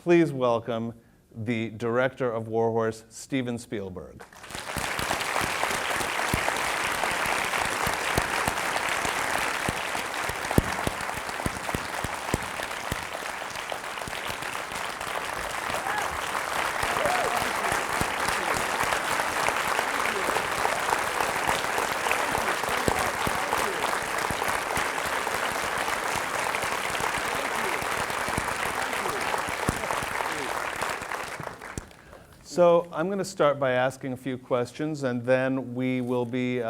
please welcome the director of War Horse, Steven Spielberg. So I'm going to start by asking a few questions, and then we will be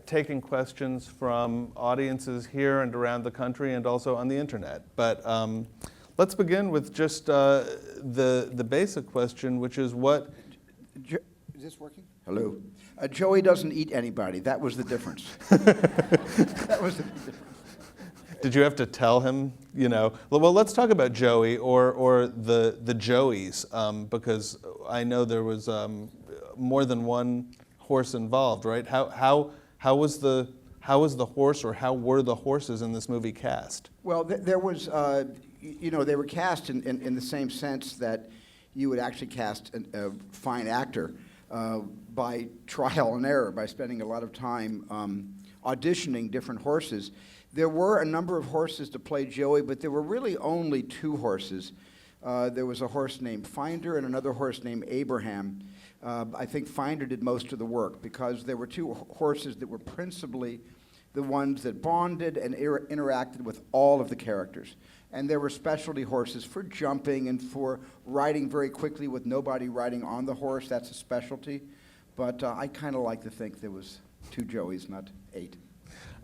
taking questions from audiences here and around the country and also on the internet. But let's begin with just the basic question, which is what... Is this working? Hello. Joey doesn't eat anybody. That was the difference. That was the difference. Did you have to tell him, you know? Well, let's talk about Joey or the Joeys, because I know there was more than one horse involved, right? How was the horse, or how were the horses in this movie cast? Well, there was, they were cast in the same sense that you would actually cast a fine actor by trial and error, by spending a lot of time auditioning different horses. There were a number of horses to play Joey, but there were really only two horses. There was a horse named Finder and another horse named Abraham. I think Finder did most of the work because there were two horses that were principally the ones that bonded and interacted with all of the characters. And there were specialty horses for jumping and for riding very quickly with nobody riding on the horse. That's a specialty. But I kind of like to think there was two Joeys, not 8.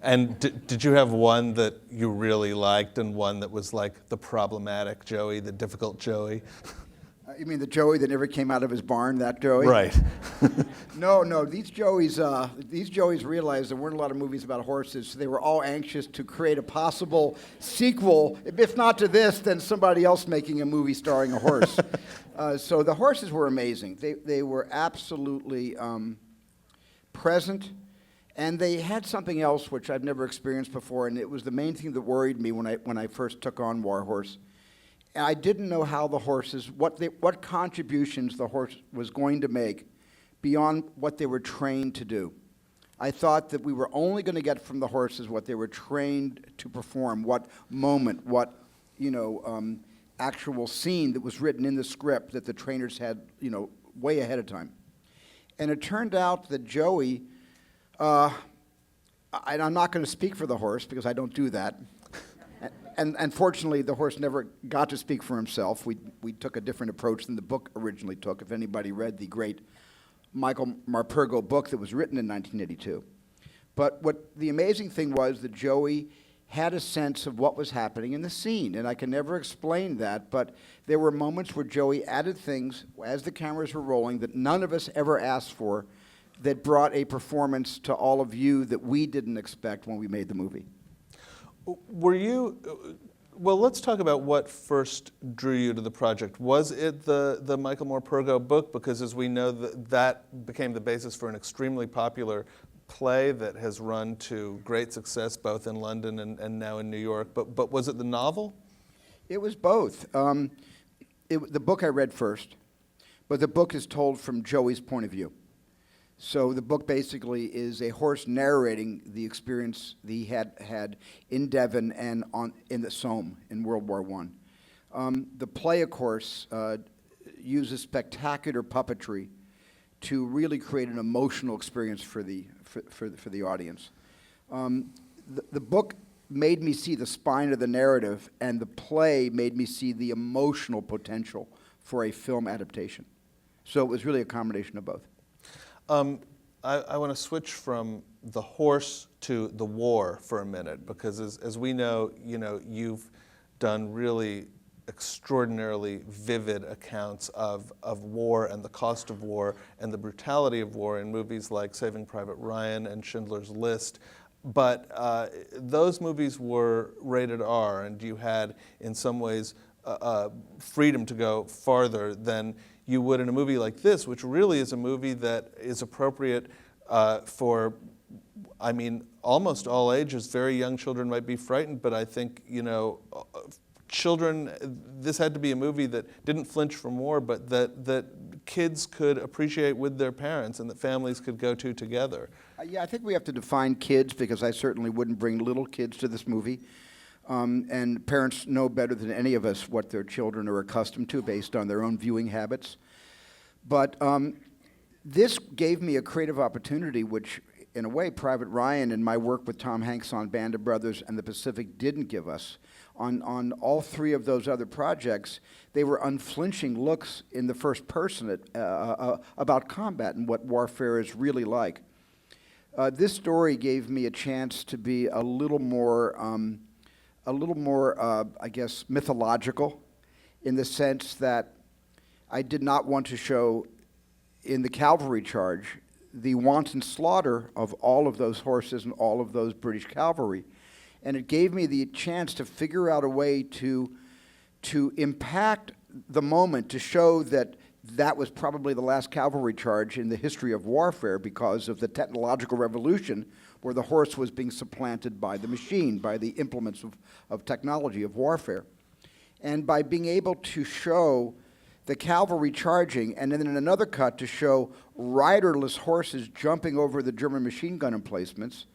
And did you have one that you really liked and one that was like the problematic Joey, the difficult Joey? You mean the Joey that never came out of his barn, that Joey? Right. No, these Joeys realized there weren't a lot of movies about horses, so they were all anxious to create a possible sequel. If not to this, then somebody else making a movie starring a horse. So the horses were amazing. They were absolutely present. And they had something else which I've never experienced before, and it was the main thing that worried me when I first took on War Horse. And I didn't know how the horses, what contributions the horse was going to make beyond what they were trained to do. I thought that we were only going to get from the horses what they were trained to perform, what moment, what actual scene that was written in the script that the trainers had way ahead of time. And it turned out that Joey. I'm not going to speak for the horse because I don't do that. And unfortunately, the horse never got to speak for himself. We took a different approach than the book originally took, if anybody read the great Michael Marpergo book that was written in 1982. But what the amazing thing was that Joey had a sense of what was happening in the scene, and I can never explain that, but there were moments where Joey added things as the cameras were rolling that none of us ever asked for, that brought a performance to all of you that we didn't expect when we made the movie. Well, let's talk about what first drew you to the project. Was it the Michael Morpurgo book? Because as we know, that became the basis for an extremely popular play that has run to great success both in London and now in New York. But was it the novel? It was both. The book I read first, but the book is told from Joey's point of view. So the book basically is a horse narrating the experience that he had in Devon and in the Somme in World War I. The play, of course, uses spectacular puppetry to really create an emotional experience for the audience. The book made me see the spine of the narrative, and the play made me see the emotional potential for a film adaptation. So it was really a combination of both. I want to switch from the horse to the war for a minute, because as we know, you've done really extraordinarily vivid accounts of war and the cost of war and the brutality of war in movies like Saving Private Ryan and Schindler's List. But those movies were rated R, and you had, in some ways, freedom to go farther than you would in a movie like this, which really is a movie that is appropriate for, almost all ages. Very young children might be frightened, but I think, children, this had to be a movie that didn't flinch from war, but that kids could appreciate with their parents and that families could go to together. Yeah, I think we have to define kids, because I certainly wouldn't bring little kids to this movie. And parents know better than any of us what their children are accustomed to based on their own viewing habits. But this gave me a creative opportunity, which, in a way, Private Ryan and my work with Tom Hanks on Band of Brothers and The Pacific didn't give us. On all three of those other projects, they were unflinching looks in the first person about combat and what warfare is really like. This story gave me a chance to be a little more, I guess, mythological, in the sense that I did not want to show in the cavalry charge the wanton slaughter of all of those horses and all of those British cavalry. And it gave me the chance to figure out a way to impact the moment, to show that that was probably the last cavalry charge in the history of warfare because of the technological revolution, where the horse was being supplanted by the machine, by the implements of technology, of warfare. And by being able to show the cavalry charging, and then in another cut to show riderless horses jumping over the German machine gun emplacements,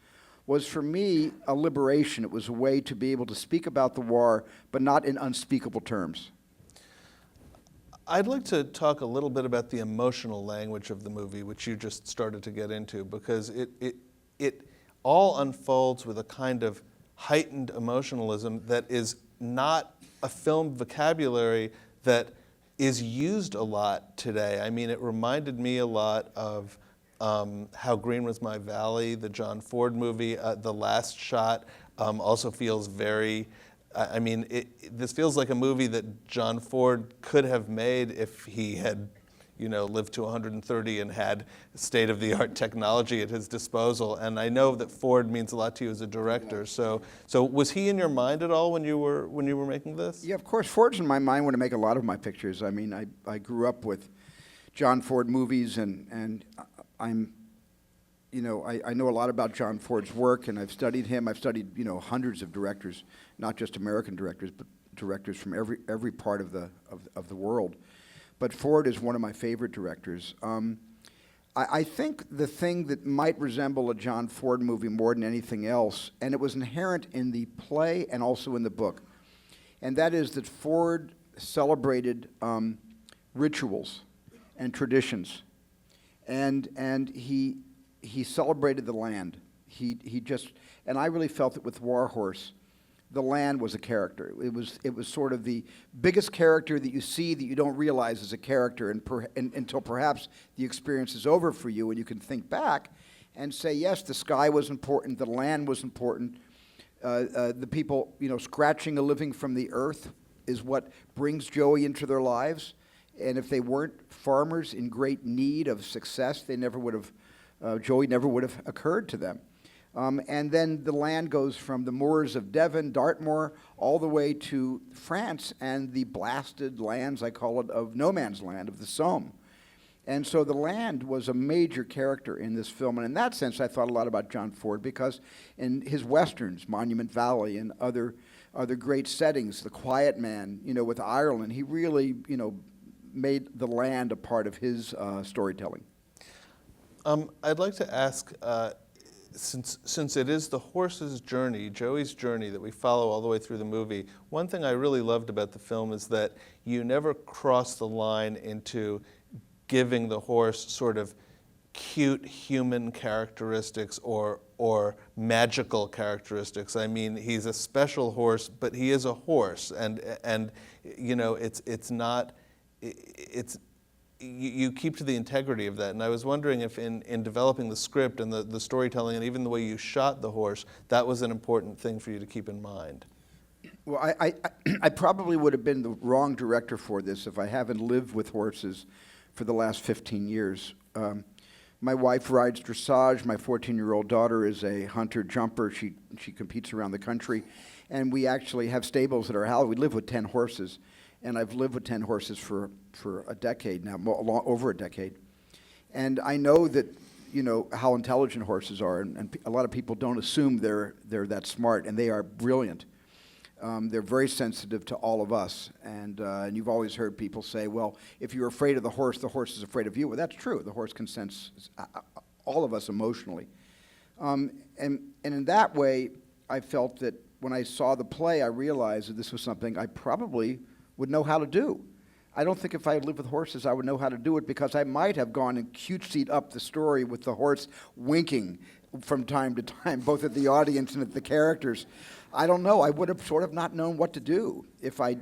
was for me a liberation. It was a way to be able to speak about the war, but not in unspeakable terms. I'd like to talk a little bit about the emotional language of the movie, which you just started to get into, because it all unfolds with a kind of heightened emotionalism that is not a film vocabulary that is used a lot today. I mean, it reminded me a lot of How Green Was My Valley, the John Ford movie. The last shot also feels very, I mean, this feels like a movie that John Ford could have made if he had, lived to 130 and had state-of-the-art technology at his disposal. And I know that Ford means a lot to you as a director. So was he in your mind at all when you were making this? Yeah, of course. Ford's in my mind when I make a lot of my pictures. I mean, I grew up with John Ford movies, and I'm, I know a lot about John Ford's work, and I've studied him. I've studied, hundreds of directors, not just American directors, but directors from every part of the world. But Ford is one of my favorite directors. I think the thing that might resemble a John Ford movie more than anything else, and it was inherent in the play and also in the book, and that is that Ford celebrated rituals and traditions, and he celebrated the land. He just, and I really felt that with War Horse, the land was a character. It was sort of the biggest character that you see that you don't realize is a character, until perhaps the experience is over for you and you can think back and say, yes, the sky was important, the land was important, the people, scratching a living from the earth is what brings joy into their lives. And if they weren't farmers in great need of success, they never would have, joy never would have occurred to them. And then the land goes from the moors of Devon, Dartmoor, all the way to France and the blasted lands, I call it, of no man's land, of the Somme. And so the land was a major character in this film. And in that sense, I thought a lot about John Ford, because in his westerns, Monument Valley and other great settings, The Quiet Man, with Ireland, he really, made the land a part of his storytelling. I'd like to ask, since it is the horse's journey, Joey's journey, that we follow all the way through the movie, one thing I really loved about the film is that you never cross the line into giving the horse sort of cute human characteristics or magical characteristics. I mean, he's a special horse, but he is a horse, and it's not. You keep to the integrity of that. And I was wondering if in developing the script and the storytelling and even the way you shot the horse, that was an important thing for you to keep in mind. Well, I probably would have been the wrong director for this if I haven't lived with horses for the last 15 years. My wife rides dressage. My 14-year-old daughter is a hunter-jumper. She competes around the country. And we actually have stables at our house. We live with 10 horses. And I've lived with 10 horses for a decade now, over a decade. And I know that, how intelligent horses are, and a lot of people don't assume they're that smart, and they are brilliant. They're very sensitive to all of us, and you've always heard people say, well, if you're afraid of the horse is afraid of you. Well, that's true. The horse can sense all of us emotionally. And in that way, I felt that when I saw the play, I realized that this was something I probably would know how to do. I don't think if I had lived with horses, I would know how to do it, because I might have gone and cutesied up the story with the horse winking from time to time, both at the audience and at the characters. I don't know. I would have sort of not known what to do if I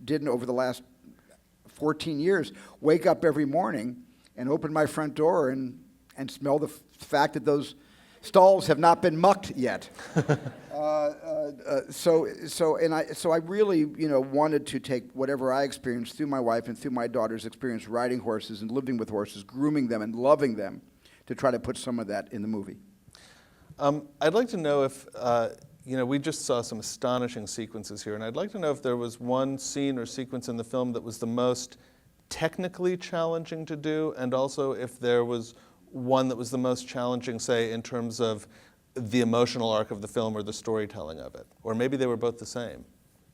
didn't, over the last 14 years, wake up every morning and open my front door and smell the fact that those stalls have not been mucked yet. So I really, wanted to take whatever I experienced through my wife and through my daughter's experience riding horses and living with horses, grooming them and loving them, to try to put some of that in the movie. I'd like to know if, we just saw some astonishing sequences here, and I'd like to know if there was one scene or sequence in the film that was the most technically challenging to do, and also if there was one that was the most challenging, say, in terms of the emotional arc of the film or the storytelling of it. Or maybe they were both the same.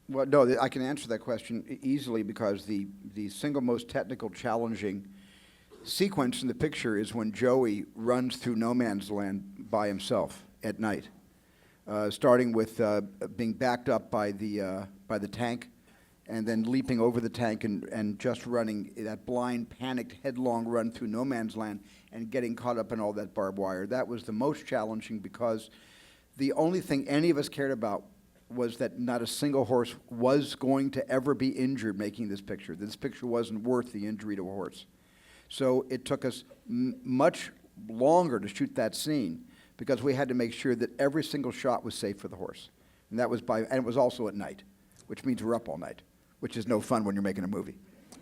Well, no, I can answer that question easily, because the single most technical challenging sequence in the picture is when Joey runs through no man's land by himself at night, starting with being backed up by the tank, and then leaping over the tank and just running that blind, panicked, headlong run through no man's land and getting caught up in all that barbed wire. That was the most challenging, because the only thing any of us cared about was that not a single horse was going to ever be injured making this picture. This picture wasn't worth the injury to a horse. So it took us much longer to shoot that scene, because we had to make sure that every single shot was safe for the horse. And that was and it was also at night, which means we're up all night, which is no fun when you're making a movie.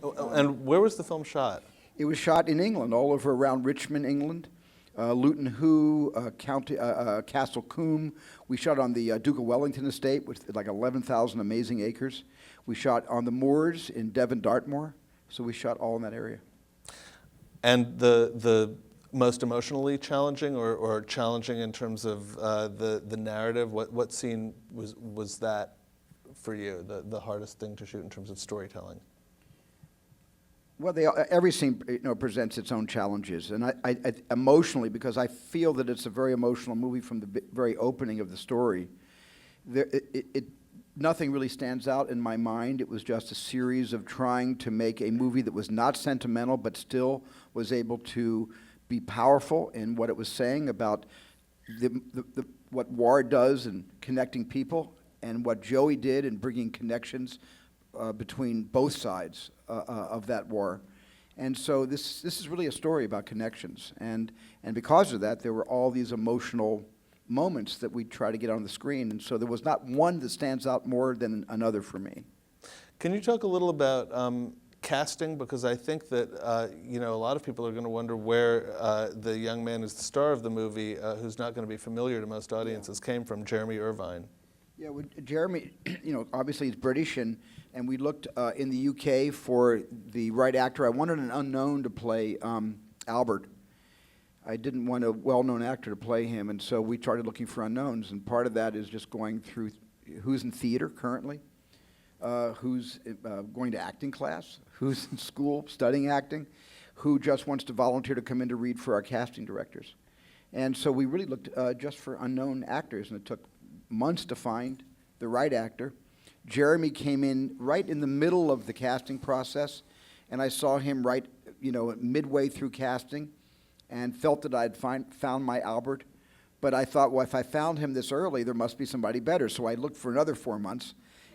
And where was the film shot? It was shot in England, all over around Richmond, England, Luton Hoo, Castle Combe. We shot on the Duke of Wellington estate, which is like 11,000 amazing acres. We shot on the moors in Devon, Dartmoor. So we shot all in that area. And the most emotionally challenging, or challenging in terms of the narrative, what scene was that for you, the hardest thing to shoot in terms of storytelling? Well, every scene presents its own challenges, and I emotionally, because I feel that it's a very emotional movie from the very opening of the story. Nothing really stands out in my mind. It was just a series of trying to make a movie that was not sentimental, but still was able to be powerful in what it was saying about what war does in connecting people, and what Joey did in bringing connections between both sides of that war. And so this is really a story about connections. And because of that, there were all these emotional moments that we try to get on the screen. And so there was not one that stands out more than another for me. Can you talk a little about casting? Because I think that a lot of people are going to wonder where the young man who's the star of the movie, who's not going to be familiar to most audiences, came from, Jeremy Irvine. Yeah, well, Jeremy, obviously he's British, and we looked in the UK for the right actor. I wanted an unknown to play Albert. I didn't want a well-known actor to play him, and so we started looking for unknowns, and part of that is just going through who's in theater currently, who's going to acting class, who's in school studying acting, who just wants to volunteer to come in to read for our casting directors. And so we really looked just for unknown actors, and it took months to find the right actor. Jeremy came in right in the middle of the casting process, and I saw him right, midway through casting, and felt that I'd found my Albert. But I thought, well, if I found him this early, there must be somebody better. So I looked for another 4 months,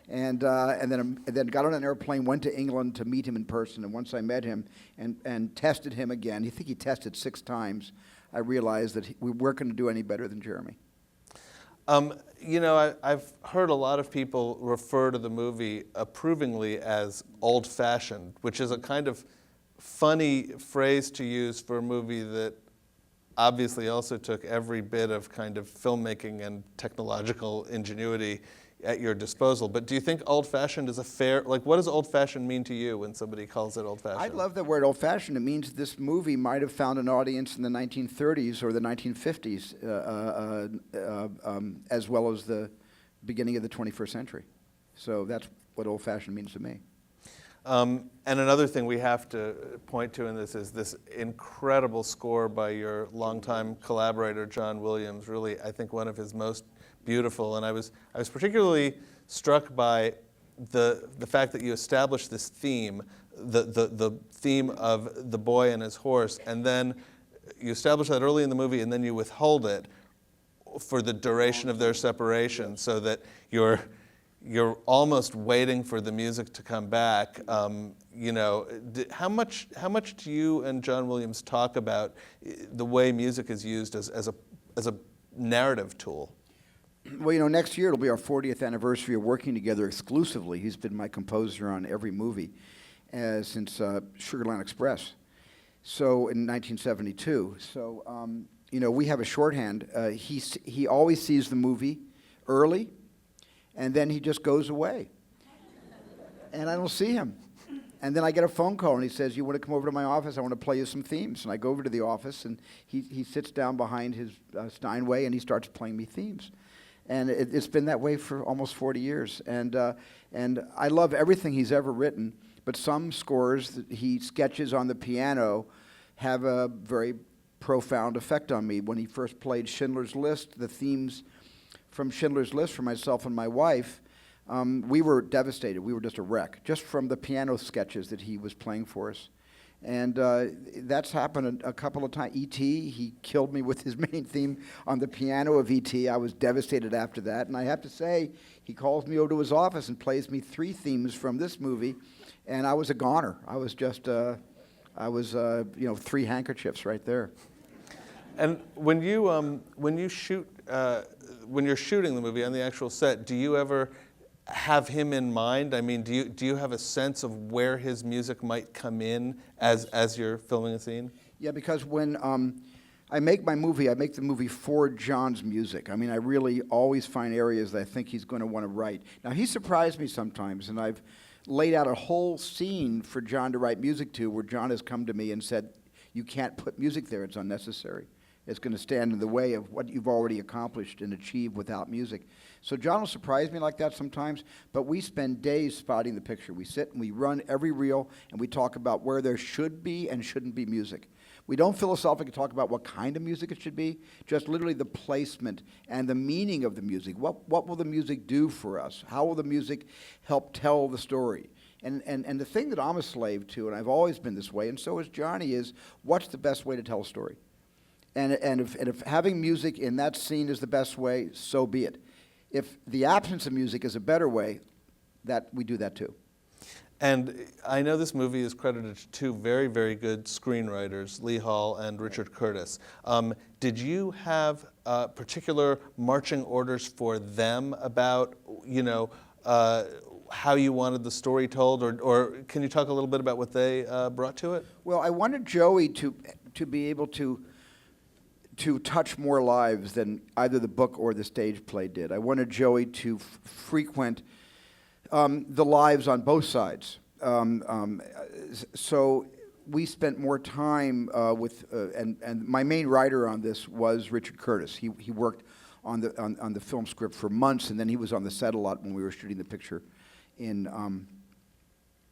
and then got on an airplane, went to England to meet him in person. And once I met him and tested him again, I think he tested 6 times, I realized that we weren't going to do any better than Jeremy. I've heard a lot of people refer to the movie approvingly as old-fashioned, which is a kind of funny phrase to use for a movie that obviously also took every bit of kind of filmmaking and technological ingenuity at your disposal. But do you think old-fashioned is a fair, what does old-fashioned mean to you when somebody calls it old-fashioned? I love the word old-fashioned. It means this movie might have found an audience in the 1930s or the 1950s, as well as the beginning of the 21st century. So that's what old-fashioned means to me. And another thing we have to point to in this is this incredible score by your longtime collaborator, John Williams, really, I think, one of his most beautiful. And I was particularly struck by the fact that you established this theme, the theme of the boy and his horse, and then you establish that early in the movie, and then you withhold it for the duration of their separation, so that you're almost waiting for the music to come back. You know, how much do you and John Williams talk about the way music is used as a narrative tool? Well, you know, next year it'll be our 40th anniversary of working together exclusively. He's been my composer on every movie since Sugarland Express. So in 1972. So you know, we have a shorthand. He always sees the movie early, and then he just goes away, and I don't see him. And then I get a phone call, and he says, "You want to come over to my office? I want to play you some themes." And I go over to the office, and he sits down behind his Steinway, and he starts playing me themes. And it's been that way for almost 40 years. And I love everything he's ever written, but some scores that he sketches on the piano have a very profound effect on me. When he first played Schindler's List, the themes from Schindler's List for myself and my wife, we were devastated. We were just a wreck, just from the piano sketches that he was playing for us. And that's happened a couple of times. E.T., he killed me with his main theme on the piano of E.T. I was devastated after that. And I have to say, he calls me over to his office and plays me 3 themes from this movie, and I was a goner. I was just, you know, 3 handkerchiefs right there. And when you shoot, when you're shooting the movie on the actual set, do you ever have him in mind? I mean, do you have a sense of where his music might come in as you're filming a scene? Yeah, because when I make my movie, I make the movie for John's music. I mean, I really always find areas that I think he's going to want to write. Now, he surprised me sometimes, and I've laid out a whole scene for John to write music to, where John has come to me and said, "You can't put music there, it's unnecessary. It's going to stand in the way of what you've already accomplished and achieved without music." So John will surprise me like that sometimes, but we spend days spotting the picture. We sit and we run every reel, and we talk about where there should be and shouldn't be music. We don't philosophically talk about what kind of music it should be, just literally the placement and the meaning of the music. What will the music do for us? How will the music help tell the story? And the thing that I'm a slave to, and I've always been this way, and so is Johnny, is what's the best way to tell a story? And if having music in that scene is the best way, so be it. If the absence of music is a better way, that we do that too. And I know this movie is credited to 2 very, very good screenwriters, Lee Hall and Richard Curtis. Did you have particular marching orders for them about, you know, how you wanted the story told, or can you talk a little bit about what they brought to it? Well, I wanted Joey to be able to touch more lives than either the book or the stage play did. I wanted Joey to frequent the lives on both sides. So we spent more time with, and my main writer on this was Richard Curtis. He worked on the film script for months, and then he was on the set a lot when we were shooting the picture in,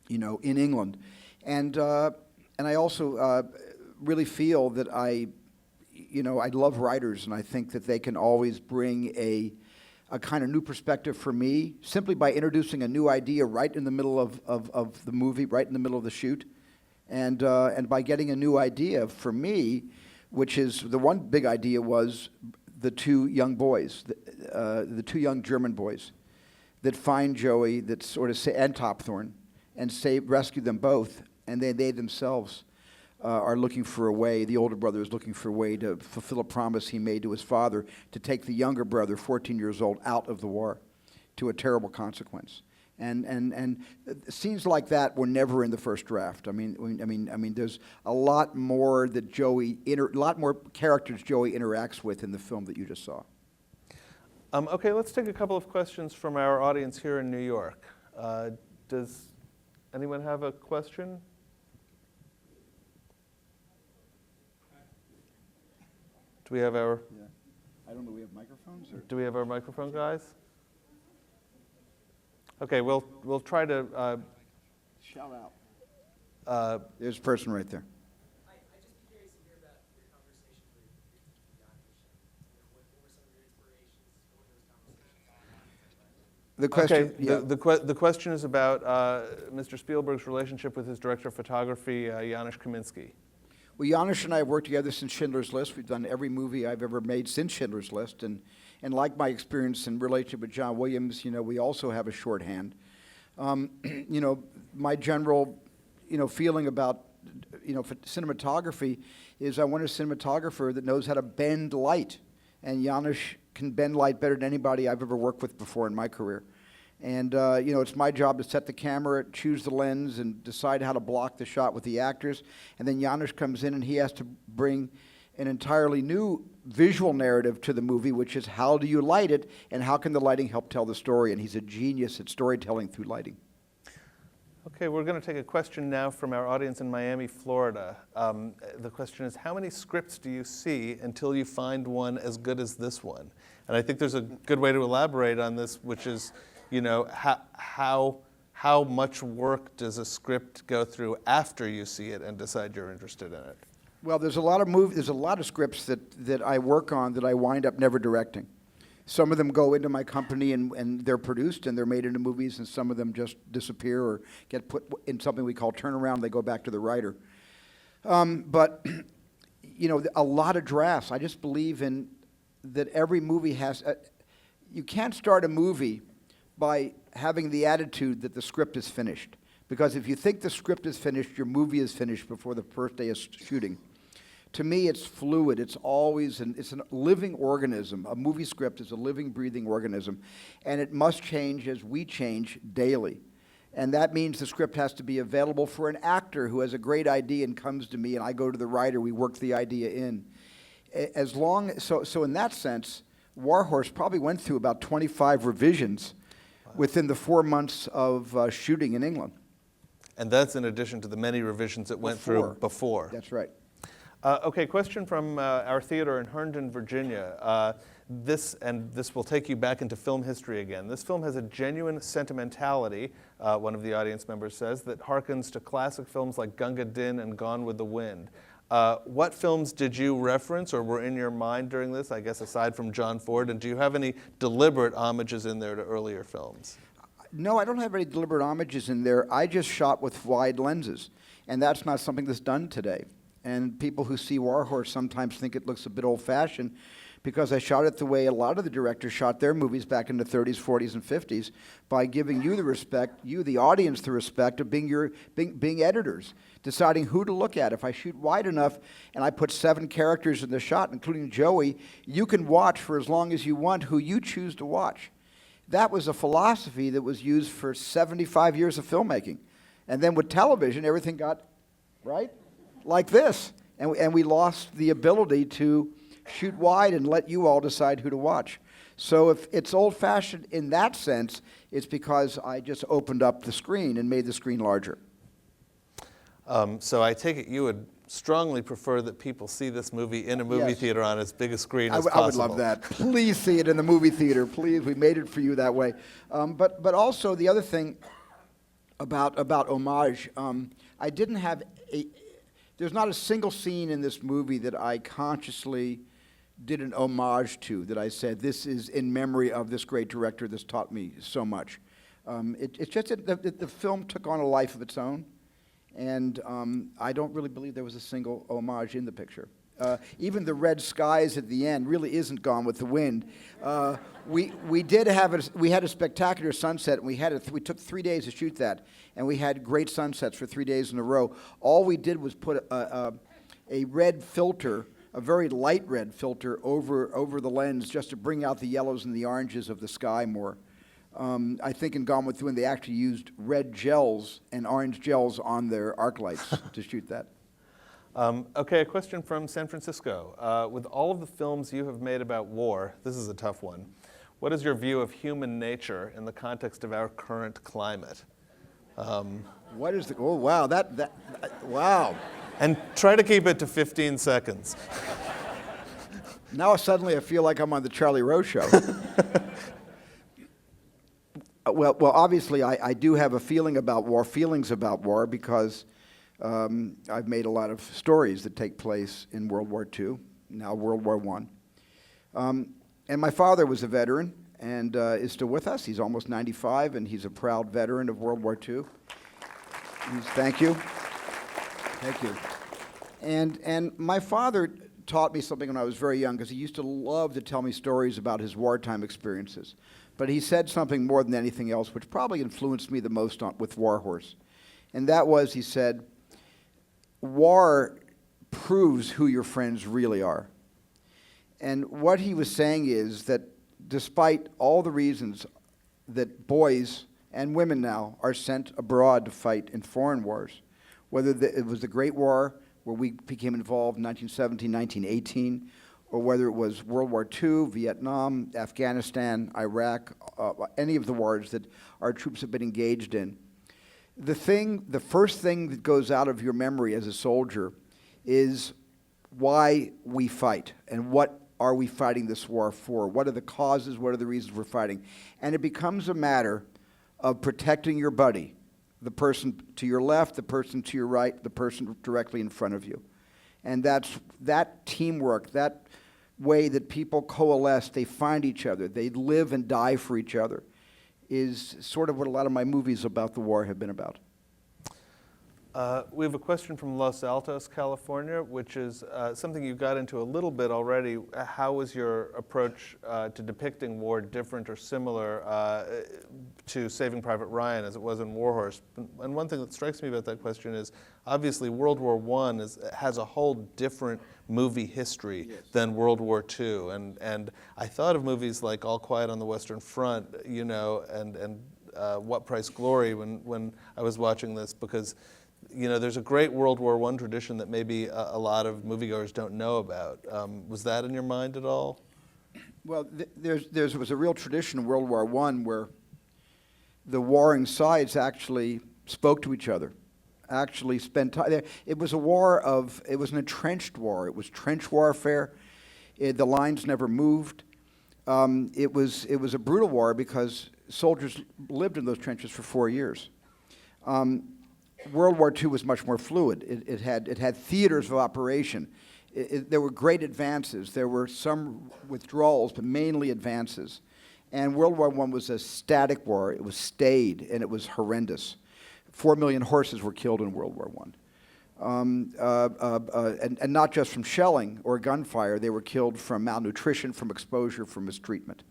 you know, in England. And I also really feel that I love writers, and I think that they can always bring a kind of new perspective for me simply by introducing a new idea right in the middle of the movie, right in the middle of the shoot, and by getting a new idea for me, which is the one big idea was the 2 young boys, the 2 young German boys that find Joey, that sort of and Topthorn, and rescue them both, and they themselves are looking for a way, the older brother is looking for a way to fulfill a promise he made to his father to take the younger brother, 14 years old, out of the war to a terrible consequence. And scenes like that were never in the first draft. I mean, there's a lot more that a lot more characters Joey interacts with in the film that you just saw. Okay, let's take a couple of questions from our audience here in New York. Does anyone have a question? Do we have our? Yeah. I don't know. We have microphones. Or? Do we have our microphone guys? Okay, we'll try to. Shout out. There's a person right there. I'd just be curious to hear about your conversation with Janusz and what were some of your inspirations for those conversations? The question. Okay, the question is about Mr. Spielberg's relationship with his director of photography, Janusz Kaminski. Well, Janusz and I have worked together since Schindler's List. We've done every movie I've ever made since Schindler's List, and like my experience in relationship with John Williams, we also have a shorthand. My general, feeling about, cinematography is I want a cinematographer that knows how to bend light, and Janusz can bend light better than anybody I've ever worked with before in my career. And, it's my job to set the camera, choose the lens, and decide how to block the shot with the actors. And then Janusz comes in and he has to bring an entirely new visual narrative to the movie, which is how do you light it, and how can the lighting help tell the story? And he's a genius at storytelling through lighting. Okay, we're going to take a question now from our audience in Miami, Florida. The question is, how many scripts do you see until you find one as good as this one? And I think there's a good way to elaborate on this, which is, how much work does a script go through after you see it and decide you're interested in it? Well, there's a lot of scripts that I work on that I wind up never directing. Some of them go into my company and they're produced and they're made into movies, and some of them just disappear or get put in something we call turnaround. They go back to the writer. But a lot of drafts. I just believe in that every movie has. You can't start a movie by having the attitude that the script is finished, because if you think the script is finished, your movie is finished before the first day of shooting. To me, it's fluid. It's always it's a living organism. A movie script is a living, breathing organism, and it must change as we change daily. And that means the script has to be available for an actor who has a great idea and comes to me, and I go to the writer. We work the idea in. So in that sense, Warhorse probably went through about 25 revisions within the 4 months of shooting in England. And that's in addition to the many revisions it went through before. That's right. Okay, question from our theater in Herndon, Virginia. This will take you back into film history again. This film has a genuine sentimentality, one of the audience members says, that harkens to classic films like Gunga Din and Gone with the Wind. What films did you reference or were in your mind during this, I guess, aside from John Ford? And do you have any deliberate homages in there to earlier films? No, I don't have any deliberate homages in there. I just shot with wide lenses, and that's not something that's done today. And people who see Warhorse sometimes think it looks a bit old-fashioned because I shot it the way a lot of the directors shot their movies back in the 30s, 40s, and 50s by giving you the respect, you, the audience, the respect of being editors, deciding who to look at. If I shoot wide enough and I put 7 characters in the shot, including Joey, you can watch for as long as you want who you choose to watch. That was a philosophy that was used for 75 years of filmmaking. And then with television, everything got, right, like this. And we lost the ability to shoot wide and let you all decide who to watch. So if it's old-fashioned in that sense, it's because I just opened up the screen and made the screen larger. So I take it you would strongly prefer that people see this movie in a movie theater on as big a screen as possible. I would love that. Please see it in the movie theater. Please, we made it for you that way. But also the other thing about homage, I didn't have there's not a single scene in this movie that I consciously did an homage to, that I said, this is in memory of this great director that's taught me so much. It's just that the film took on a life of its own, and I don't really believe there was a single homage in the picture. Even the red skies at the end really isn't Gone with the Wind. We had a spectacular sunset, and we took 3 days to shoot that, and we had great sunsets for 3 days in a row. All we did was put a red filter, a very light red filter over the lens just to bring out the yellows and the oranges of the sky more. I think in Gone with the Wind they actually used red gels and orange gels on their arc lights to shoot that. Okay, a question from San Francisco. With all of the films you have made about war, this is a tough one. What is your view of human nature in the context of our current climate? What is the? Oh wow, wow. And try to keep it to 15 seconds. Now suddenly I feel like I'm on the Charlie Rose show. Well, obviously, I do have feelings about war, because I've made a lot of stories that take place in World War II, now World War I. And my father was a veteran and is still with us. He's almost 95, and he's a proud veteran of World War II. Thank you. Thank you. And my father taught me something when I was very young, because he used to love to tell me stories about his wartime experiences. But he said something more than anything else, which probably influenced me the most with War Horse. And that was, he said, war proves who your friends really are. And what he was saying is that despite all the reasons that boys and women now are sent abroad to fight in foreign wars, whether it was the Great War, where we became involved in 1917, 1918, or whether it was World War II, Vietnam, Afghanistan, Iraq, any of the wars that our troops have been engaged in. The first thing that goes out of your memory as a soldier is why we fight, and what are we fighting this war for? What are the causes? What are the reasons we're fighting? And it becomes a matter of protecting your buddy, the person to your left, the person to your right, the person directly in front of you. And that teamwork, that way that people coalesce, they find each other, they live and die for each other, is sort of what a lot of my movies about the war have been about. We have a question from Los Altos, California, which is something you got into a little bit already. How was your approach to depicting war different or similar to Saving Private Ryan as it was in War Horse? And one thing that strikes me about that question is, obviously, World War I has a whole different movie history than World War II. And I thought of movies like All Quiet on the Western Front, you know, and What Price Glory when I was watching this, because you know, there's a great World War I tradition that maybe a lot of moviegoers don't know about. Was that in your mind at all? Well, there was a real tradition in World War I where the warring sides actually spoke to each other, actually spent time. It was it was an entrenched war. It was trench warfare. The lines never moved. It was a brutal war because soldiers lived in those trenches for 4 years. World War II was much more fluid. It had theaters of operation. There were great advances. There were some withdrawals, but mainly advances. And World War I was a static war. It was staid, and it was horrendous. 4 million horses were killed in World War I. And not just from shelling or gunfire. They were killed from malnutrition, from exposure, from mistreatment.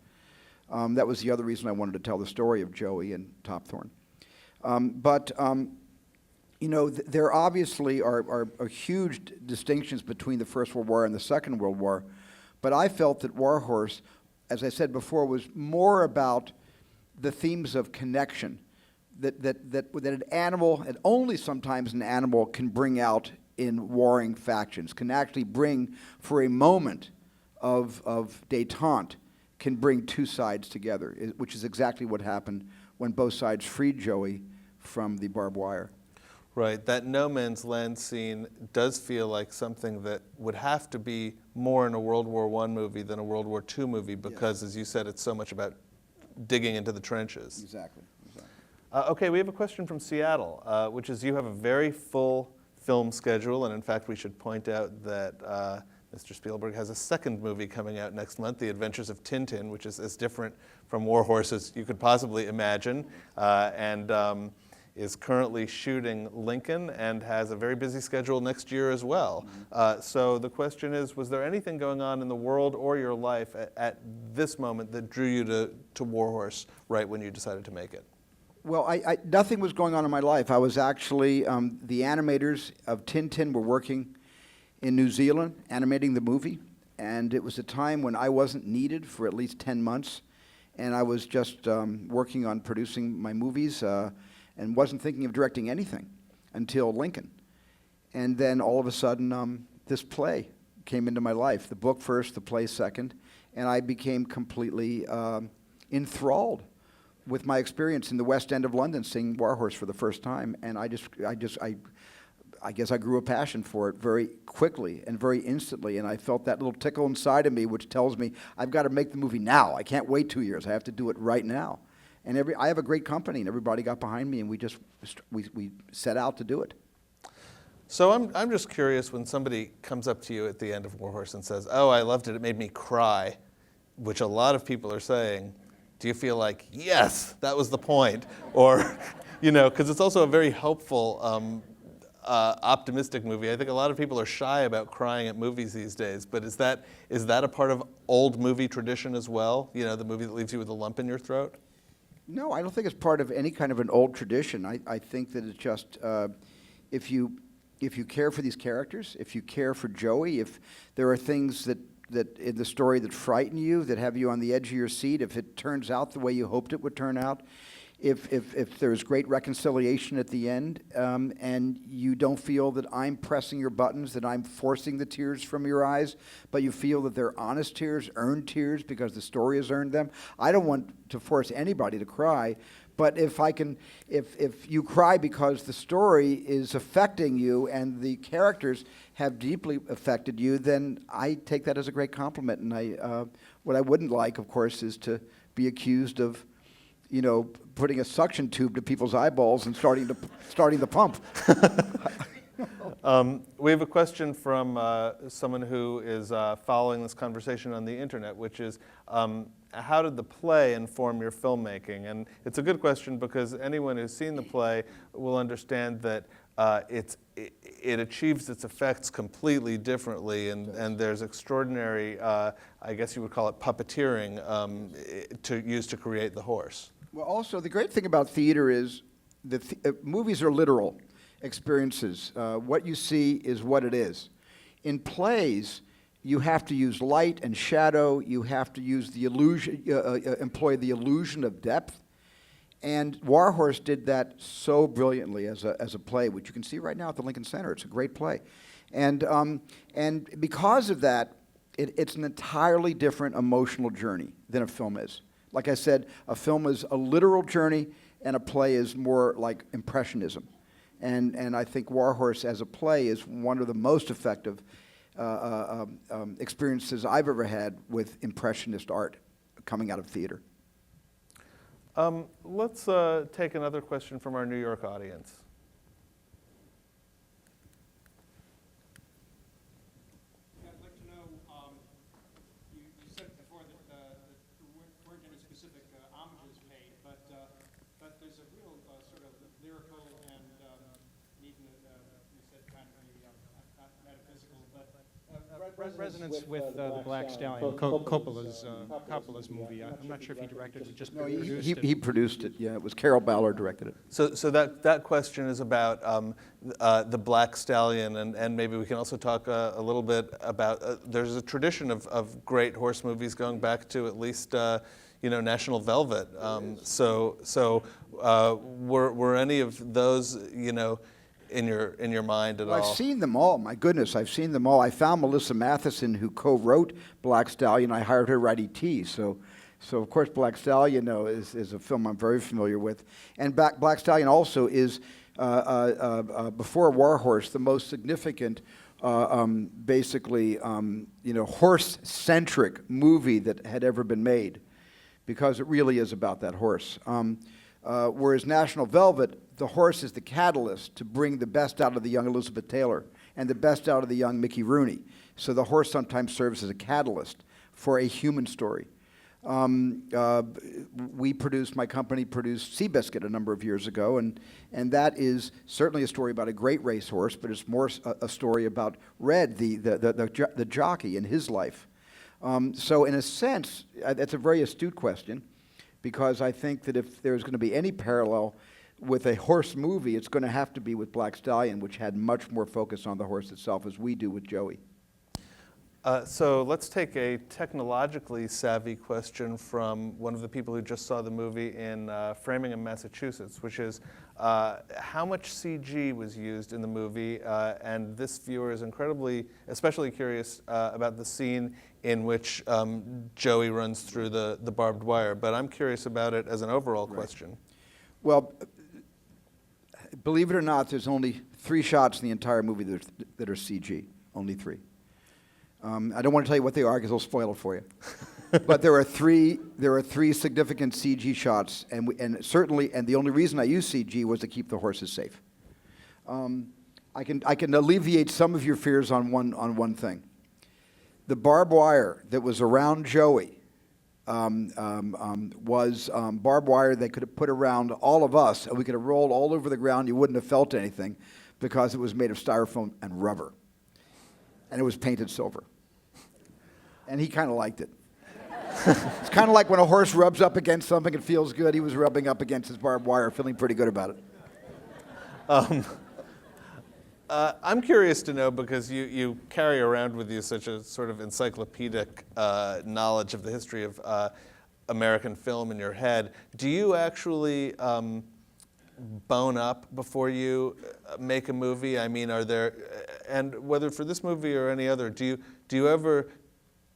That was the other reason I wanted to tell the story of Joey and Top Thorn. You know, there obviously are huge distinctions between the First World War and the Second World War, but I felt that War Horse, as I said before, was more about the themes of connection that an animal, and only sometimes an animal, can bring out in warring factions, can actually bring, for a moment of détente, can bring two sides together, which is exactly what happened when both sides freed Joey from the barbed wire. Right, that no man's land scene does feel like something that would have to be more in a World War I movie than a World War II movie because, as you said, it's so much about digging into the trenches. Exactly. Okay, we have a question from Seattle, which is you have a very full film schedule, and in fact we should point out that Mr. Spielberg has a second movie coming out next month, The Adventures of Tintin, which is as different from War Horse as you could possibly imagine, and is currently shooting Lincoln and has a very busy schedule next year as well. So the question is, was there anything going on in the world or your life at this moment that drew you to War Horse right when you decided to make it? Well, nothing was going on in my life. I was actually, the animators of Tintin were working in New Zealand, animating the movie, and it was a time when I wasn't needed for at least 10 months, and I was just working on producing my movies, and wasn't thinking of directing anything until Lincoln. And then all of a sudden, this play came into my life. The book first, the play second, and I became completely enthralled with my experience in the West End of London, seeing War Horse for the first time. And I guess I grew a passion for it very quickly and very instantly, and I felt that little tickle inside of me which tells me I've got to make the movie now. I can't wait 2 years. I have to do it right now. And I have a great company, and everybody got behind me, and we set out to do it. So I'm just curious, when somebody comes up to you at the end of Warhorse and says, "Oh, I loved it. It made me cry," which a lot of people are saying, do you feel like, yes, that was the point? Or, because it's also a very helpful, optimistic movie. I think a lot of people are shy about crying at movies these days, but is that a part of old movie tradition as well? The movie that leaves you with a lump in your throat? No, I don't think it's part of any kind of an old tradition. I think that it's just, if you care for these characters, if you care for Joey, if there are things that in the story that frighten you, that have you on the edge of your seat, if it turns out the way you hoped it would turn out, if there's great reconciliation at the end, and you don't feel that I'm pressing your buttons, that I'm forcing the tears from your eyes, but you feel that they're honest tears, earned tears, because the story has earned them. I don't want to force anybody to cry, but if you cry because the story is affecting you and the characters have deeply affected you, then I take that as a great compliment. And what I wouldn't like, of course, is to be accused of, putting a suction tube to people's eyeballs and starting the pump. We have a question from someone who is following this conversation on the internet, which is, how did the play inform your filmmaking? And it's a good question because anyone who's seen the play will understand that it achieves its effects completely differently, and there's extraordinary, I guess you would call it puppeteering, used to create the horse. Well, also, the great thing about theater is movies are literal experiences. What you see is what it is. In plays, you have to use light and shadow. You have to use the illusion, employ the illusion of depth. And Warhorse did that so brilliantly as a play, which you can see right now at the Lincoln Center. It's a great play. And because of that, it's an entirely different emotional journey than a film is. Like I said, a film is a literal journey, and a play is more like impressionism. And I think Warhorse as a play is one of the most effective experiences I've ever had with impressionist art coming out of theater. Let's take another question from our New York audience. Yeah, I'd like to know, you said before that there weren't any specific homages paid, but there's a real sort of lyrical and even, you said kind of not metaphysical, but resonance with the Black Stallion, Coppola's movie. I'm not sure if he directed it or just produced it. He produced it, yeah. It was Carol Ballard directed it. So that question is about the Black Stallion, and maybe we can also talk a little bit about, there's a tradition of great horse movies going back to at least National Velvet. Were any of those in your mind at all? I've seen them all. My goodness, I've seen them all. I found Melissa Matheson, who co-wrote Black Stallion. I hired her to write E.T. So of course, Black Stallion is a film I'm very familiar with. And Black Stallion also is, before Warhorse, the most significant, horse-centric movie that had ever been made, because it really is about that horse. Whereas National Velvet, the horse is the catalyst to bring the best out of the young Elizabeth Taylor and the best out of the young Mickey Rooney. So the horse sometimes serves as a catalyst for a human story. My company produced Seabiscuit a number of years ago, and that is certainly a story about a great racehorse, but it's more a story about Red, the jockey, and his life. So in a sense, that's a very astute question, because I think that if there's going to be any parallel with a horse movie, it's going to have to be with Black Stallion, which had much more focus on the horse itself, as we do with Joey. So let's take a technologically savvy question from one of the people who just saw the movie in Framingham, Massachusetts, which is how much CG was used in the movie? And this viewer is especially curious about the scene in which Joey runs through the barbed wire. But I'm curious about it as an overall question. Well, believe it or not, there's only 3 shots in the entire movie that are CG. Only 3. I don't want to tell you what they are because they'll spoil it for you. But there are three significant CG shots, and the only reason I used CG was to keep the horses safe. I can alleviate some of your fears on one thing. The barbed wire that was around Joey was barbed wire they could have put around all of us, and we could have rolled all over the ground. You wouldn't have felt anything because it was made of styrofoam and rubber, and it was painted silver. And he kind of liked it. It's kind of like when a horse rubs up against something, it feels good. He was rubbing up against his barbed wire, feeling pretty good about it. I'm curious to know, because you carry around with you such a sort of encyclopedic knowledge of the history of American film in your head. Do you actually bone up before you make a movie? I mean, and whether for this movie or any other, do you ever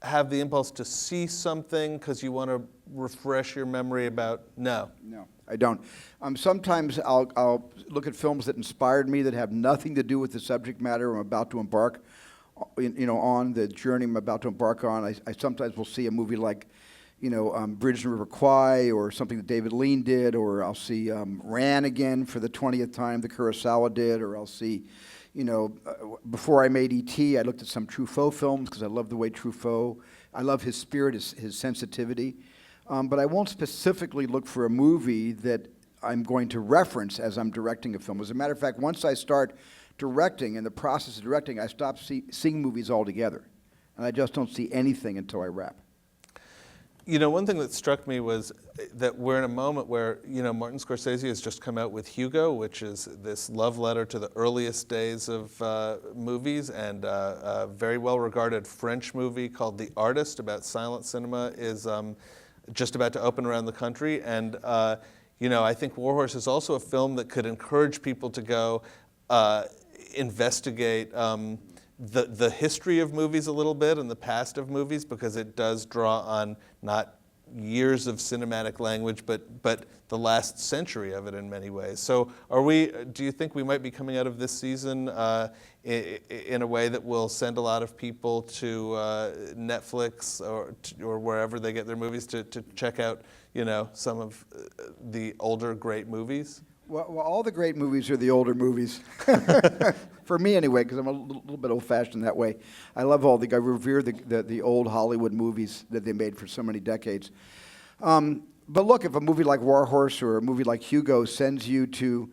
have the impulse to see something because you want to refresh your memory about? No, I don't. Sometimes I'll look at films that inspired me that have nothing to do with the subject matter I'm about to embark, on the journey I'm about to embark on. I sometimes will see a movie like, Bridge in River Kwai, or something that David Lean did, or I'll see Ran again for the 20th time, the Kurosawa did, or I'll see, before I made E.T., I looked at some Truffaut films because I love the way I love his spirit, his sensitivity. But I won't specifically look for a movie that I'm going to reference as I'm directing a film. As a matter of fact, once I start directing, in the process of directing, I stop seeing movies altogether. And I just don't see anything until I wrap. One thing that struck me was that we're in a moment where, Martin Scorsese has just come out with Hugo, which is this love letter to the earliest days of movies, and a very well-regarded French movie called The Artist about silent cinema is just about to open around the country. And, I think War Horse is also a film that could encourage people to go investigate the history of movies a little bit and the past of movies, because it does draw on not years of cinematic language, but the last century of it in many ways. So do you think we might be coming out of this season in a way that will send a lot of people to Netflix or wherever they get their movies to check out, some of the older great movies? Well, all the great movies are the older movies, for me anyway, because I'm a little bit old-fashioned that way. I revere the old Hollywood movies that they made for so many decades. But look, if a movie like War Horse or a movie like Hugo sends you to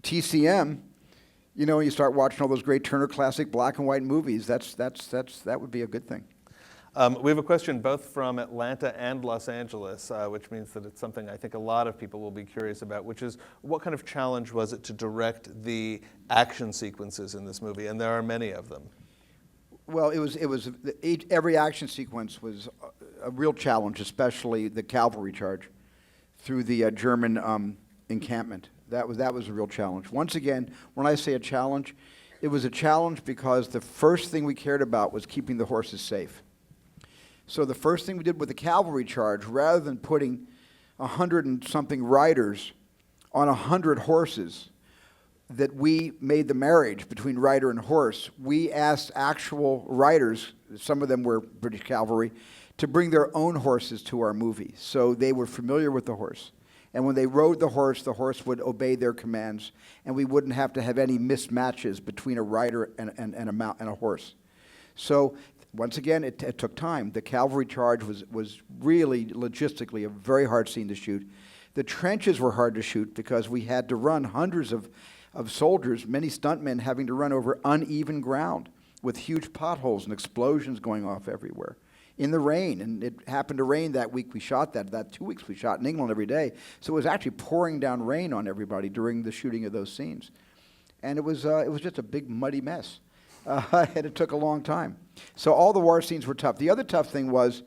TCM, you start watching all those great Turner Classic black and white movies. That would be a good thing. We have a question both from Atlanta and Los Angeles, which means that it's something I think a lot of people will be curious about, which is, what kind of challenge was it to direct the action sequences in this movie? And there are many of them. Well, every action sequence was a real challenge, especially the cavalry charge through the German encampment. That was a real challenge. Once again, when I say a challenge, it was a challenge because the first thing we cared about was keeping the horses safe. So the first thing we did with the cavalry charge, rather than putting 100 and something riders on 100 horses, that we made the marriage between rider and horse, we asked actual riders, some of them were British cavalry, to bring their own horses to our movie. So they were familiar with the horse. And when they rode the horse would obey their commands, and we wouldn't have to have any mismatches between a rider and a horse. So once again, it took time. The cavalry charge was really logistically a very hard scene to shoot. The trenches were hard to shoot because we had to run hundreds of soldiers, many stuntmen having to run over uneven ground with huge potholes and explosions going off everywhere in the rain. And it happened to rain that week we shot that 2 weeks we shot in England every day. So it was actually pouring down rain on everybody during the shooting of those scenes. And it was just a big muddy mess. And it took a long time. So all the war scenes were tough. The other tough thing was,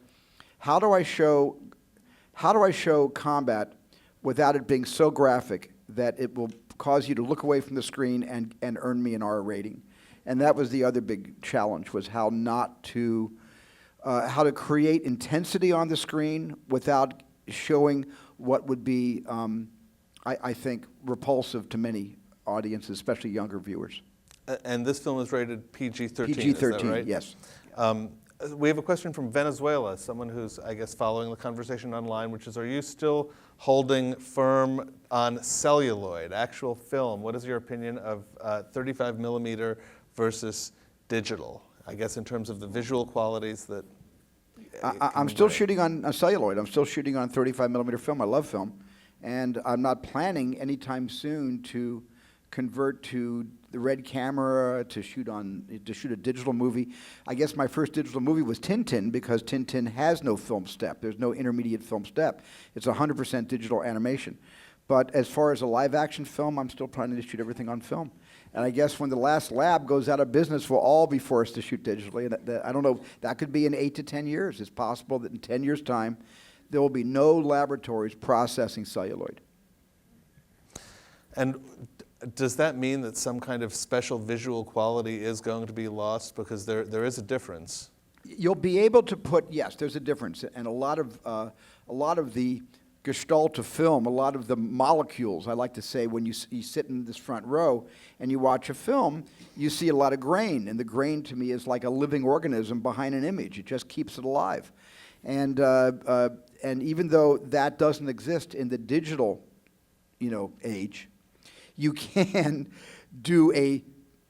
how do I show combat without it being so graphic that it will cause you to look away from the screen and earn me an R rating? And that was the other big challenge, was how to create intensity on the screen without showing what would be, I think, repulsive to many audiences, especially younger viewers. And this film is rated PG-13, PG-13, is that right? yes. We have a question from Venezuela, someone who's, I guess, following the conversation online, which is, are you still holding firm on celluloid, actual film? What is your opinion of 35 millimeter versus digital? I guess in terms of the visual qualities that I'm still shooting on celluloid. I'm still shooting on 35 millimeter film. I love film. And I'm not planning anytime soon to convert to the red camera to shoot a digital movie. I guess my first digital movie was Tintin, because Tintin has no film step. There's no intermediate film step. It's 100% digital animation. But as far as a live action film, I'm still planning to shoot everything on film. And I guess when the last lab goes out of business, we'll all be forced to shoot digitally. And I don't know, that could be in 8 to 10 years. It's possible that in 10 years' time, there will be no laboratories processing celluloid. And does that mean that some kind of special visual quality is going to be lost? Because there is a difference. You'll be able to put, yes, there's a difference. And a lot of the gestalt of film, a lot of the molecules, I like to say, when you sit in this front row and you watch a film, you see a lot of grain. And the grain, to me, is like a living organism behind an image. It just keeps it alive. And even though that doesn't exist in the digital, age, you can do a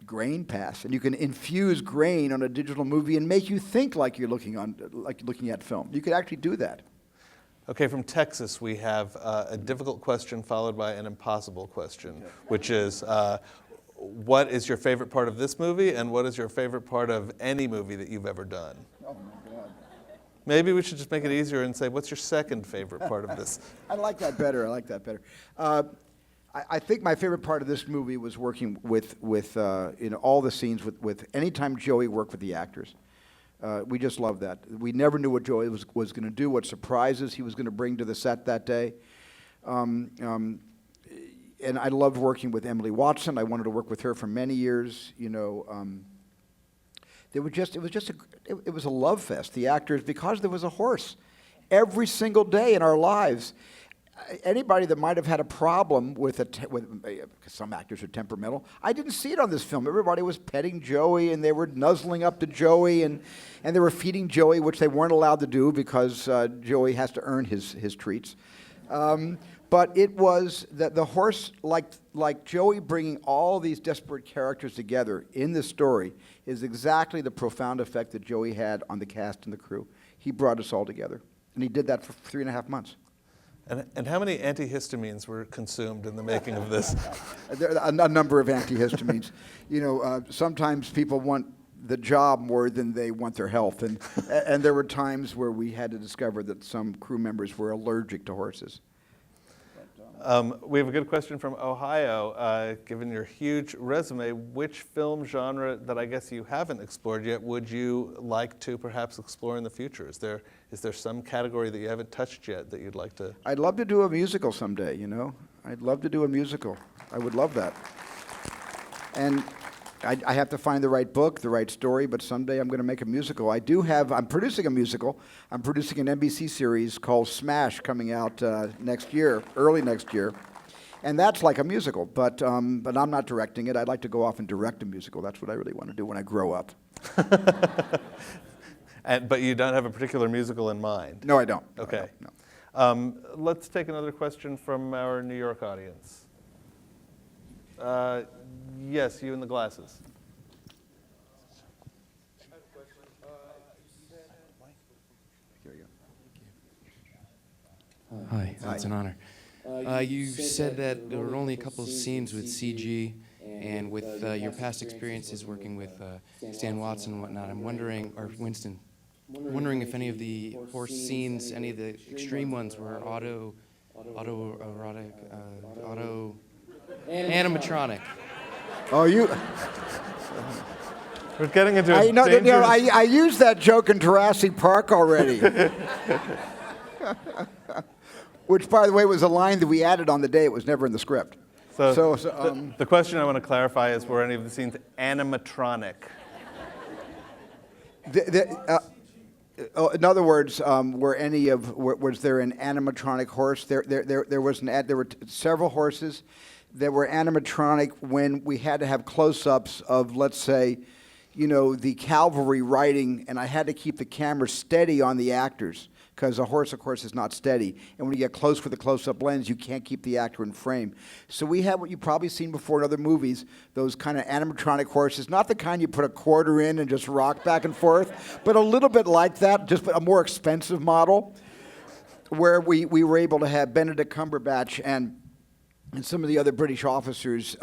grain pass, and you can infuse grain on a digital movie and make you think like you're looking at film. You could actually do that. Okay, from Texas, we have a difficult question followed by an impossible question, which is, what is your favorite part of this movie, and what is your favorite part of any movie that you've ever done? Oh my God. Maybe we should just make it easier and say, what's your second favorite part of this? I like that better. I think my favorite part of this movie was working with all the scenes with anytime Joey worked with the actors. We just loved that. We never knew what Joey was going to do, what surprises he was going to bring to the set that day. And I loved working with Emily Watson. I wanted to work with her for many years. It was a love fest. The actors, because there was a horse every single day in our lives. Anybody that might have had a problem with because some actors are temperamental, I didn't see it on this film. Everybody was petting Joey, and they were nuzzling up to Joey, and they were feeding Joey, which they weren't allowed to do because Joey has to earn his treats. But it was that the horse, like Joey bringing all these disparate characters together in the story, is exactly the profound effect that Joey had on the cast and the crew. He brought us all together, and he did that for 3.5 months. And how many antihistamines were consumed in the making of this? There are a number of antihistamines. Sometimes people want the job more than they want their health, and there were times where we had to discover that some crew members were allergic to horses. We have a good question from Ohio. Given your huge resume, which film genre that I guess you haven't explored yet would you like to perhaps explore in the future? Is there some category that you haven't touched yet that you'd like to? I'd love to do a musical someday, I'd love to do a musical. I would love that. And I have to find the right book, the right story, but someday I'm going to make a musical. I'm producing a musical. I'm producing an NBC series called Smash coming out next year, early next year. And that's like a musical, but I'm not directing it. I'd like to go off and direct a musical. That's what I really want to do when I grow up. But you don't have a particular musical in mind? No, I don't. Okay. No. Let's take another question from our New York audience. Yes, you in the glasses. Hi, it's an honor. You said that there were only a couple of scenes with CG, and with your past experiences working with Stan Watson and whatnot, I'm wondering, or Winston, wondering if any of the horse scenes, any of the extreme ones were animatronic. Oh, you... We're getting into I know, dangerous... I used that joke in Jurassic Park already. Which, by the way, was a line that we added on the day. It was never in the script. So the question I want to clarify is, were any of the scenes animatronic? In other words, was there an animatronic horse? There were several horses that were animatronic when we had to have close-ups of, let's say, you know, the cavalry riding, and I had to keep the camera steady on the actors, because a horse, of course, is not steady. And when you get close with a close-up lens, you can't keep the actor in frame. So we have what you've probably seen before in other movies, those kind of animatronic horses, not the kind you put a quarter in and just rock back and forth, but a little bit like that, just a more expensive model, where we were able to have Benedict Cumberbatch and some of the other British officers,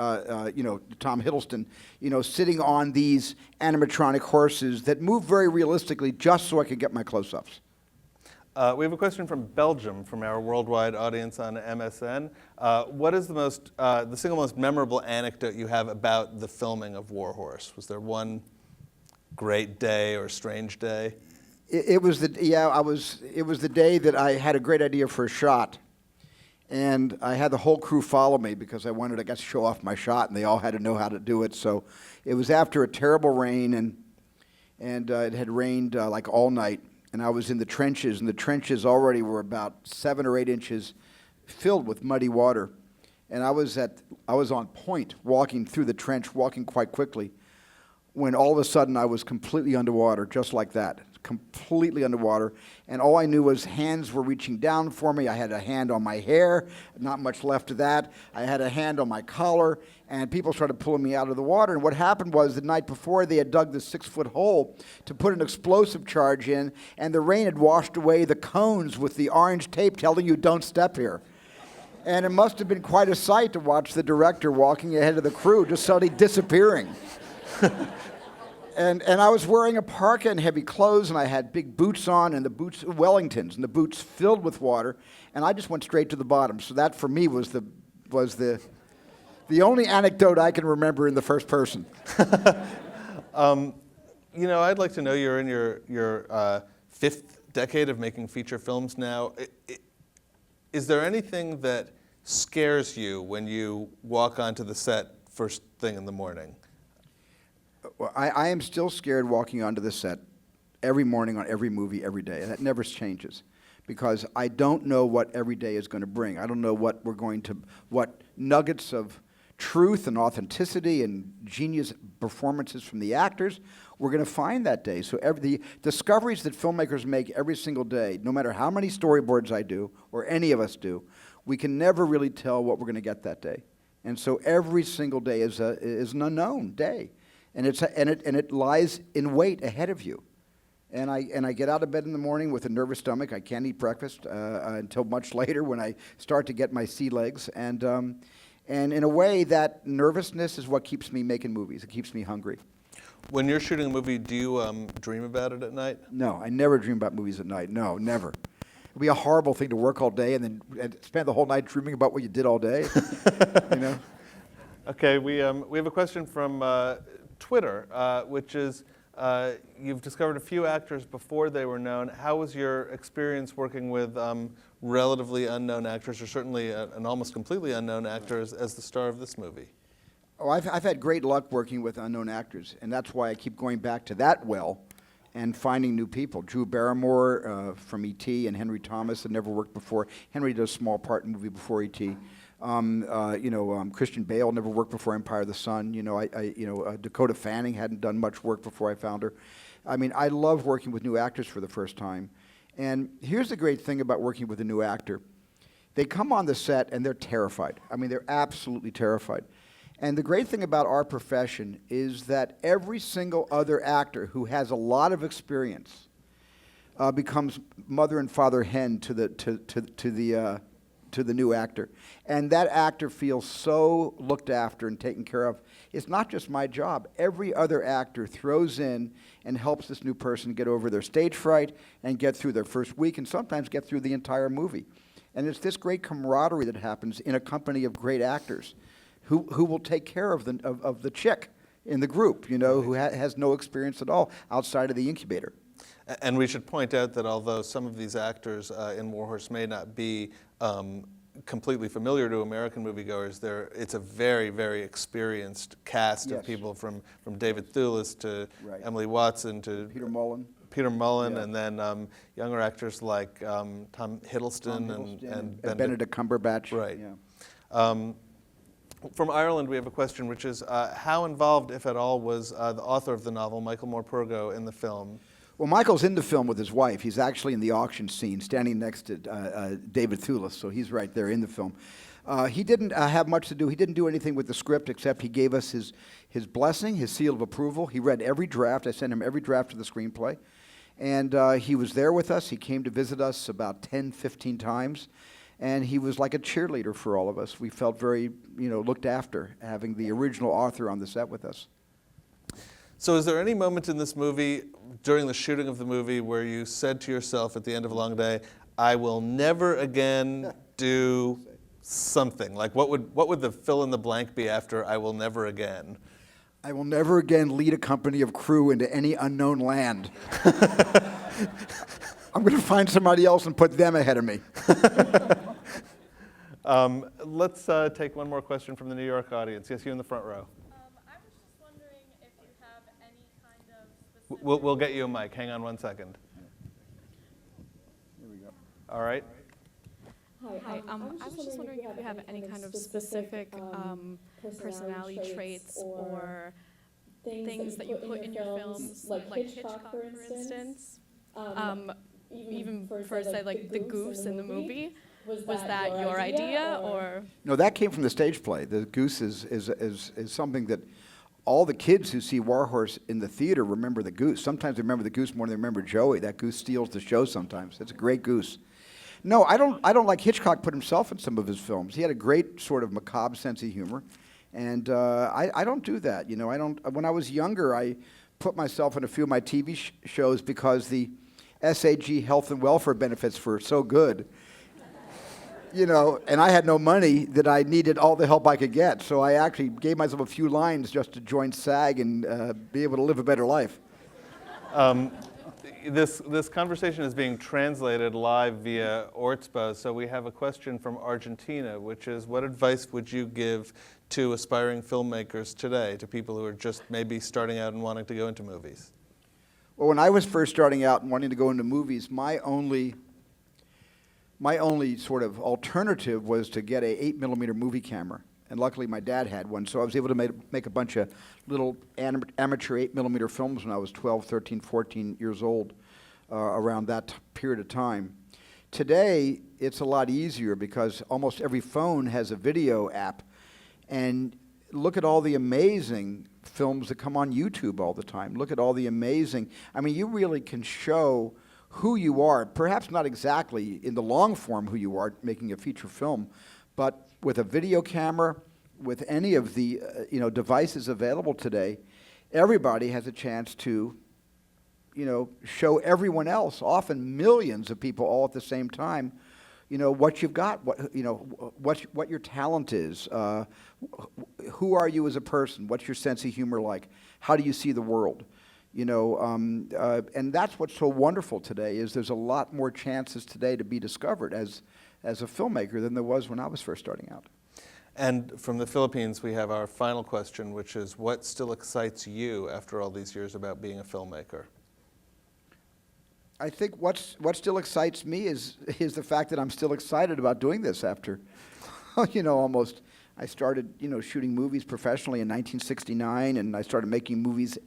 you know, Tom Hiddleston, you know, sitting on these animatronic horses that move very realistically just so I could get my close-ups. We have a question from Belgium, from our worldwide audience on MSN. What is the single most memorable anecdote you have about the filming of War Horse? Was there one great day or strange day? It was the day that I had a great idea for a shot. And I had the whole crew follow me because I wanted to get to show off my shot, and they all had to know how to do it. So it was after a terrible rain, and it had rained like all night. And I was in the trenches, and the trenches already were about 7 or 8 inches filled with muddy water. And I was on point, walking through the trench, walking quite quickly, when all of a sudden I was completely underwater, just like that. Completely underwater, and all I knew was hands were reaching down for me. I had a hand on my hair, not much left of that. I had a hand on my collar, and people started pulling me out of the water. And what happened was the night before they had dug this 6-foot hole to put an explosive charge in, and the rain had washed away the cones with the orange tape telling you don't step here. And it must have been quite a sight to watch the director walking ahead of the crew, just suddenly disappearing. And I was wearing a parka and heavy clothes, and I had big boots on, and the boots, Wellingtons, and the boots filled with water, and I just went straight to the bottom. So that, for me, was the only anecdote I can remember in the first person. You know, I'd like to know, you're in your 5th decade of making feature films now. Is there anything that scares you when you walk onto the set first thing in the morning? Well, I am still scared walking onto the set every morning on every movie, every day. That never changes because I don't know what every day is going to bring. I don't know what what nuggets of truth and authenticity and genius performances from the actors we're going to find that day. So the discoveries that filmmakers make every single day, no matter how many storyboards I do or any of us do, we can never really tell what we're going to get that day. And so every single day is an unknown day. And it lies in wait ahead of you. And I get out of bed in the morning with a nervous stomach. I can't eat breakfast until much later when I start to get my sea legs. And in a way, that nervousness is what keeps me making movies. It keeps me hungry. When you're shooting a movie, do you dream about it at night? No, I never dream about movies at night. No, never. It would be a horrible thing to work all day and then spend the whole night dreaming about what you did all day. You know. Okay, we have a question from Twitter, which is, you've discovered a few actors before they were known. How was your experience working with relatively unknown actors, or certainly an almost completely unknown actor as the star of this movie? Oh, I've had great luck working with unknown actors, and that's why I keep going back to that well and finding new people. Drew Barrymore from E.T. and Henry Thomas had never worked before. Henry did a small part in the movie before E.T. Christian Bale never worked before Empire of the Sun. Dakota Fanning hadn't done much work before I found her. I mean, I love working with new actors for the first time. And here's the great thing about working with a new actor. They come on the set and they're terrified. I mean, they're absolutely terrified. And the great thing about our profession is that every single other actor who has a lot of experience becomes mother and father hen to the new actor. And that actor feels so looked after and taken care of. It's not just my job. Every other actor throws in and helps this new person get over their stage fright and get through their first week and sometimes get through the entire movie. And it's this great camaraderie that happens in a company of great actors who will take care of the chick in the group, you know, who has no experience at all outside of the incubator. And we should point out that although some of these actors in War Horse may not be completely familiar to American moviegoers, it's a very, very experienced cast of people from David Thewlis to Emily Watson to Peter Mullen. And then younger actors like Tom Hiddleston and Benedict Cumberbatch. Right. Yeah. From Ireland, we have a question, which is, how involved, if at all, was the author of the novel, Michael Morpurgo, in the film? Well, Michael's in the film with his wife. He's actually in the auction scene, standing next to David Thewlis, so he's right there in the film. He didn't have much to do. He didn't do anything with the script, except he gave us his blessing, his seal of approval. He read every draft. I sent him every draft of the screenplay. And he was there with us. He came to visit us about 10, 15 times. And he was like a cheerleader for all of us. We felt very, looked after, having the original author on the set with us. So is there any moment in this movie, during the shooting of the movie, where you said to yourself at the end of a long day, I will never again do something? Like what would the fill in the blank be after I will never again? I will never again lead a company of crew into any unknown land. I'm going to find somebody else and put them ahead of me. Let's take one more question from the New York audience. Yes, you in the front row. I was just wondering if you have any kind of specific... We'll get you a mic. Hang on one second. Here we go. All right. Hi, I was just wondering if you have any kind of specific personality traits or things that you put in your films, like Hitchcock, for instance. Even for, say, like the goose in the movie. Was that your idea, or? No, that came from the stage play. The goose is something that all the kids who see Warhorse in the theater remember the goose. Sometimes they remember the goose more than they remember Joey. That goose steals the show sometimes. It's a great goose. No, I don't like Hitchcock put himself in some of his films. He had a great sort of macabre sense of humor, and I don't do that. I don't. When I was younger, I put myself in a few of my TV shows because the SAG health and welfare benefits were so good. And I had no money, that I needed all the help I could get. So I actually gave myself a few lines just to join SAG and be able to live a better life. This conversation is being translated live via Ortsbo, so we have a question from Argentina, which is, what advice would you give to aspiring filmmakers today, to people who are just maybe starting out and wanting to go into movies? Well, when I was first starting out and wanting to go into movies, my only sort of alternative was to get a 8mm movie camera. And luckily my dad had one, so I was able to make a bunch of little amateur 8mm films when I was 12, 13, 14 years old, around that period of time. Today, it's a lot easier because almost every phone has a video app. And look at all the amazing films that come on YouTube all the time. Look at all the amazing, you really can show who you are, perhaps not exactly in the long form who you are making a feature film, but with a video camera, with any of the devices available today, everybody has a chance to show everyone else, often millions of people all at the same time, what you've got, what your talent is, who are you as a person, what's your sense of humor like, how do you see the world? And that's what's so wonderful today, is there's a lot more chances today to be discovered as a filmmaker than there was when I was first starting out. And from the Philippines, we have our final question, which is, what still excites you after all these years about being a filmmaker? I think what still excites me is the fact that I'm still excited about doing this after, almost. I started, shooting movies professionally in 1969, and I started making movies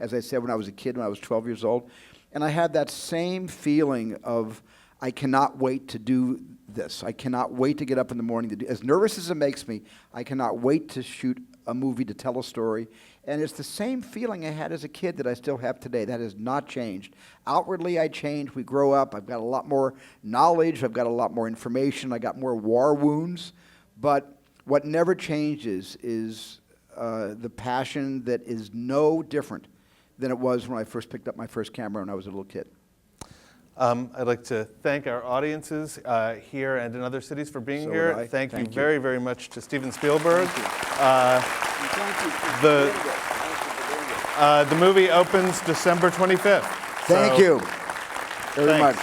as I said, when I was a kid, when I was 12 years old. And I had that same feeling of, I cannot wait to do this. I cannot wait to get up in the morning to do, as nervous as it makes me, I cannot wait to shoot a movie, to tell a story. And it's the same feeling I had as a kid that I still have today. That has not changed. Outwardly, I changed. We grow up. I've got a lot more knowledge. I've got a lot more information. I got more war wounds. But what never changes is the passion that is no different than it was when I first picked up my first camera when I was a little kid. I'd like to thank our audiences here and in other cities for being here. Thank you very, very much to Steven Spielberg. The movie opens December 25th. Thank you very much.